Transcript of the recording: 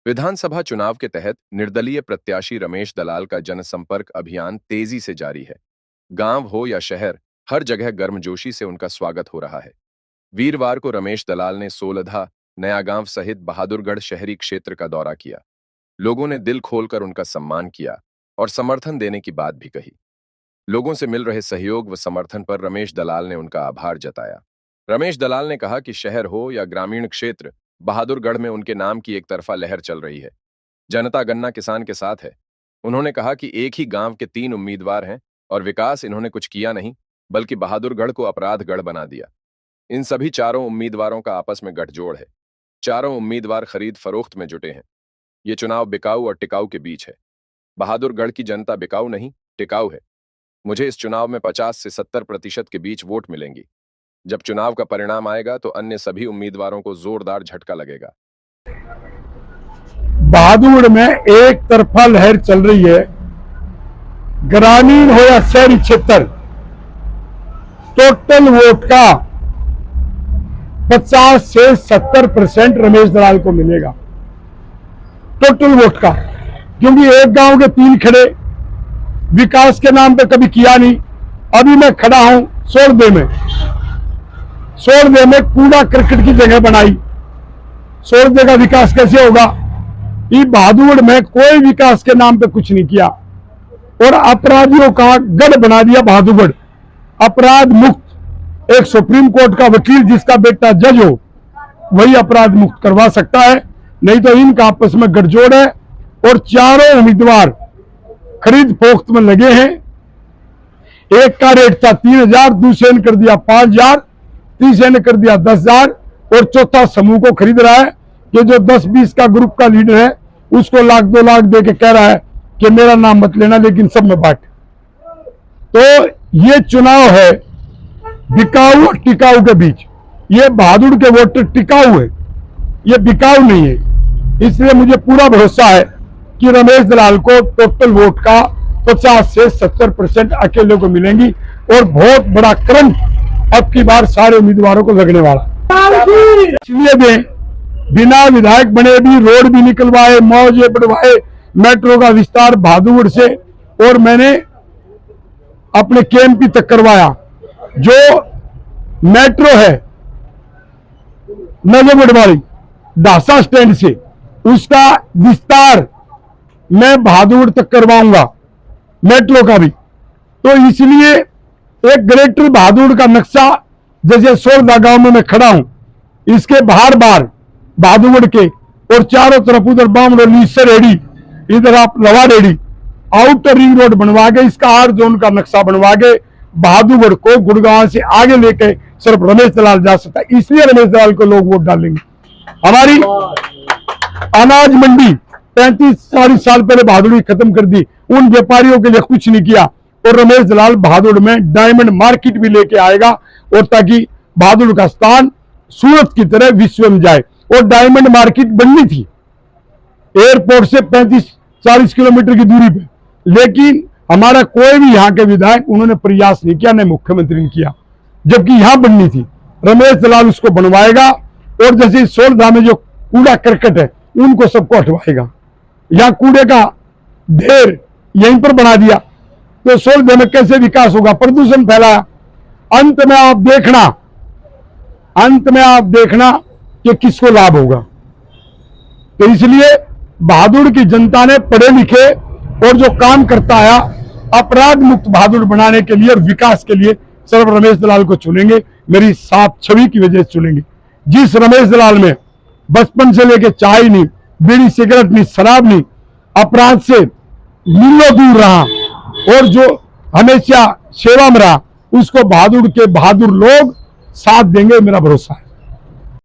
विधानसभा चुनाव के तहत निर्दलीय प्रत्याशी रमेश दलाल का जनसंपर्क अभियान तेजी से जारी है। गांव हो या शहर, हर जगह गर्मजोशी से उनका स्वागत हो रहा है। वीरवार को रमेश दलाल ने सोलधा, नया गांव सहित बहादुरगढ़ शहरी क्षेत्र का दौरा किया। लोगों ने दिल खोलकर उनका सम्मान किया और समर्थन देने की बात भी कही। लोगों से मिल रहे सहयोग व समर्थन पर रमेश दलाल ने उनका आभार जताया। रमेश दलाल ने कहा कि शहर हो या ग्रामीण क्षेत्र, बहादुरगढ़ में उनके नाम की एक तरफा लहर चल रही है। जनता गन्ना किसान के साथ है। उन्होंने कहा कि एक ही गांव के 3 उम्मीदवार हैं और विकास इन्होंने कुछ किया नहीं, बल्कि बहादुरगढ़ को अपराधगढ़ बना दिया। इन सभी चारों उम्मीदवारों का आपस में गठजोड़ है। चारों उम्मीदवार खरीद फरोख्त में जुटे हैं। ये चुनाव बिकाऊ और टिकाऊ के बीच है। बहादुरगढ़ की जनता बिकाऊ नहीं, टिकाऊ है। मुझे इस चुनाव में 50 से 70% के बीच वोट मिलेंगी। जब चुनाव का परिणाम आएगा तो अन्य सभी उम्मीदवारों को जोरदार झटका लगेगा। बहादुरगढ़ में एक तरफा लहर चल रही है। ग्रामीण हो या शहरी क्षेत्र, टोटल वोट का 50 से 70% रमेश दलाल को मिलेगा। टोटल वोट का, क्योंकि एक गांव के 3 खड़े, विकास के नाम पे कभी किया नहीं। अभी मैं खड़ा हूं सोलदे में कूड़ा करकट की जगह बनाई। सोलदे का विकास कैसे होगा? ये बहादुरगढ़ में कोई विकास के नाम पे कुछ नहीं किया और अपराधियों का गढ़ बना दिया बहादुरगढ़। अपराध मुक्त, एक सुप्रीम कोर्ट का वकील जिसका बेटा जज हो वही अपराध मुक्त करवा सकता है, नहीं तो इनका आपस में गठजोड़ है। और चारों उम्मीदवार खरीद फोख्त में लगे हैं। एक का रेट था 3,000, दूसरे ने कर दिया 5,000, तीसरे ने कर दिया 10,000 और चौथा समूह को खरीद रहा है। कि जो 10-20 का ग्रुप का लीडर है उसको 1,00,000-2 लाख दे के कह रहा है कि मेरा नाम मत लेना, लेकिन सब में बांट। तो ये चुनाव है बिकाऊ और टिकाऊ के बीच। ये बहादुर के वोटर टिकाऊ है, ये बिकाऊ नहीं है। इसलिए मुझे पूरा भरोसा है कि रमेश दलाल को टोटल वोट का 50 से 70% अकेले को मिलेंगी और बहुत बड़ा क्रम अब की बार सारे उम्मीदवारों को लगने वाला। इसलिए दें, बिना विधायक बने भी रोड भी निकलवाए, मौजे बढ़वाए, मेट्रो का विस्तार बहादुरगढ़ से, और मैंने अपने केएमपी तक करवाया। जो मेट्रो है नजफगढ़ वाली दासा स्टैंड से, उसका विस्तार मैं बहादुरगढ़ तक करवाऊंगा, मेट्रो का भी। तो इसलिए एक ग्रेटर बहादुरगढ़ का नक्शा, जैसे सोलदा गांव में मैं खड़ा हूं, इसके बाहर बहादुरगढ़ के और चारों तरफ, उधर बामरोली, सरेड़ी, इधर आप लवा रेडी, आउटर रिंग रोड बनवा के, इसका आर जोन का नक्शा बनवा के बहादुरगढ़ को गुड़गांव से आगे लेके सिर्फ रमेश दलाल जा सकता है। इसलिए रमेश दलाल को लोग वोट डालेंगे। हमारी अनाज मंडी 35-40 साल पहले बहादुरगढ़ खत्म कर दी, उन व्यापारियों के लिए कुछ नहीं किया। और रमेश दलाल बहादुरगढ़ में डायमंड मार्केट भी लेके आएगा, और ताकि बहादुरगढ़ का स्थान सूरत की तरह विश्व में जाए। और डायमंड मार्केट बननी थी एयरपोर्ट से 35-40 किलोमीटर की दूरी पे, लेकिन हमारा कोई भी यहाँ के विधायक उन्होंने प्रयास नहीं किया, न मुख्यमंत्री ने किया, जबकि यहां बननी थी। रमेश दलाल उसको बनवाएगा और जैसे सोलधा में जो कूड़ा करकट है उनको सबको हटवाएगा। यहाँ कूड़े का ढेर यहीं पर बना दिया तो सोलधा में कैसे विकास होगा? प्रदूषण फैलाया। अंत में आप देखना कि किसको लाभ होगा। तो इसलिए बहादुर की जनता ने पढ़े लिखे और जो काम करता आया, अपराध मुक्त बहादुर बनाने के लिए और विकास के लिए सिर्फ रमेश दलाल को चुनेंगे। मेरी साफ छवि की वजह से चुनेंगे। जिस रमेश दलाल में बचपन से लेके चाय नहीं, बीड़ी सिगरेट नहीं, शराब नहीं, अपराध से मीलों दूर रहा और जो हमेशा सेवा में रहा, उसको बहादुर के बहादुर लोग साथ देंगे, मेरा भरोसा है।